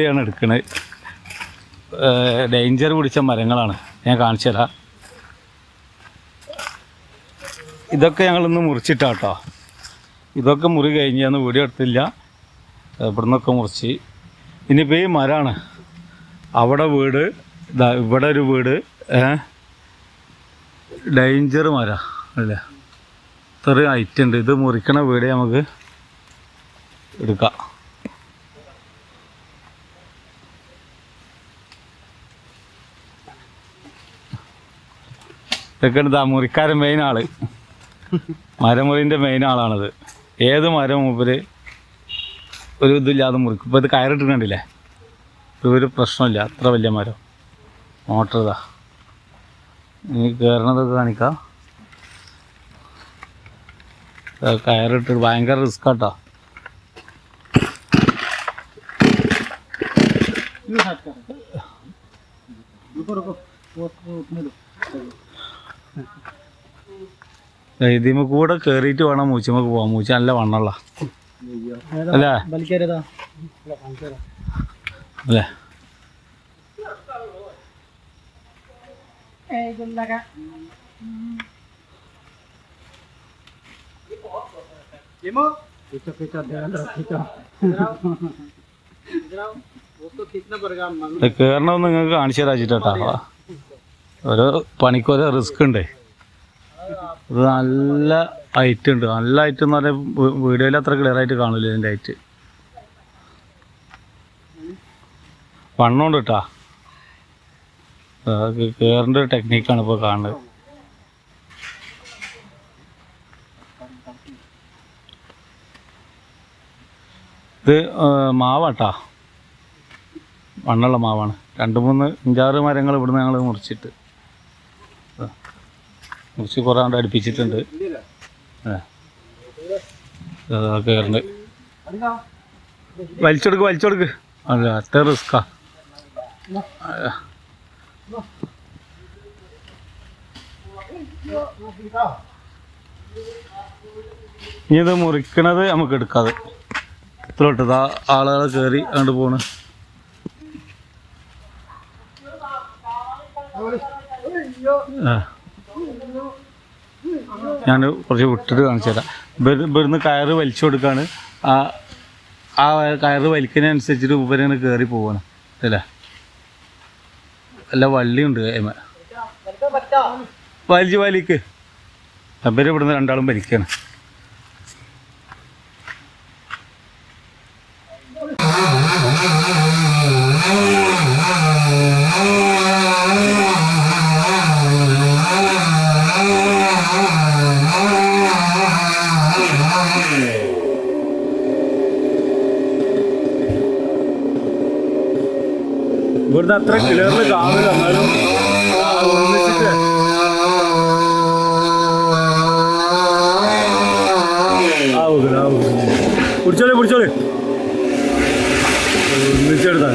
ാണ് എടുക്കുന്നത്. ഡേഞ്ചർ പിടിച്ച മരങ്ങളാണ്, ഞാൻ കാണിച്ചു തരാം. ഇതൊക്കെ ഞങ്ങളിന്ന് മുറിച്ചിട്ടാട്ടോ. ഇതൊക്കെ മുറി കഴിഞ്ഞാന്ന് വീഡിയോ എടുത്തില്ല, ഇവിടെ നിന്നൊക്കെ മുറിച്ച്. ഇനിയിപ്പോൾ ഈ മരമാണ്, അവിടെ വീട്, ഇവിടെ ഒരു വീട്, ഡേഞ്ചർ മരം അല്ലേ, ഇത്രയും ഹൈറ്റ് ഉണ്ട്. ഇത് മുറിക്കണ വീട് നമുക്ക് എടുക്കാം. ഇതൊക്കെ എന്താ മുറിക്കാരൻ മെയിൻ ആള്, മരമുറിൻ്റെ മെയിൻ ആളാണത്. ഏത് മരം മൂപ്പര് ഒരു ഇതില്ലാതെ മുറിക്കും. ഇപ്പോൾ ഇത് കയറിട്ടിട്ടുണ്ടില്ലേ, ഒരു പ്രശ്നമില്ല, അത്ര വലിയ മരം. മോട്ടർ ഇതാ, ഇനി കയറണതൊക്കെ കാണിക്കാം. കയറിട്ട് ഭയങ്കര റിസ്ക് ആട്ടോ. ഇതിമ കൂടെ കയറിയിട്ട് വേണം മൂച്ചമ്മക്ക് പോവാം. മൂച്ച നല്ല വണ്ണുള്ള അല്ലേ അല്ലേ. കയറണമെന്ന് നിങ്ങൾക്ക് കാണിച്ചു തരാച്ചിട്ടാ. ഓരോ പണിക്കോരോ റിസ്ക് ഉണ്ട്. ഇത് നല്ല ഹൈറ്റ് ഉണ്ട്, നല്ല ഹൈറ്റ് എന്ന് പറഞ്ഞാൽ വീഡിയോയിൽ അത്ര ക്ലിയർ ആയിട്ട് കാണില്ല ഇതിൻ്റെ ഹൈറ്റ്. വണ്ണമുണ്ട് കേട്ടാ. കയറേണ്ട ഒരു ടെക്നിക്കാണ് ഇപ്പോൾ കാണുന്നത്. ഇത് മാവാട്ടാ, മണ്ണുള്ള മാവാണ്. 2-3-5-6 മരങ്ങൾ ഇവിടുന്ന് ഞങ്ങൾ മുറിച്ചിട്ട് കുറേ കൊണ്ട് അടുപ്പിച്ചിട്ടുണ്ട്. കയറുണ്ട്, വലിച്ചെടുക്ക് അല്ല, അത്ര റിസ്ക്കാ. ഇനി ഇത് മുറിക്കണത് നമുക്ക് എടുക്കാതെ ഇത്രോട്ടതാ ആളുകളെ കയറി അങ്ങോട്ട് പോണ്. ഞാൻ കുറച്ച് വിട്ടിട്ട് കാണിച്ചു തരാം. ഇവിടുന്ന് കയറ് വലിച്ചു കൊടുക്കുകയാണ്. ആ കയറ് വലിക്കുന്നതിനനുസരിച്ചിട്ട് ഉപരിങ്ങനെ കയറി പോവാണ് അല്ലേ. നല്ല വള്ളിയുണ്ട് കൈമ, വലിക്ക്. ഇവര് ഇവിടുന്ന് രണ്ടാളും വലിക്കാണ്. ഇവിടുന്ന് അത്ര ക്ലിയറിൽ കാണില്ല, എന്നാലും ഒന്നിച്ചിട്ട് പിടിച്ചോളി ഒന്നിച്ചെടുത്താ.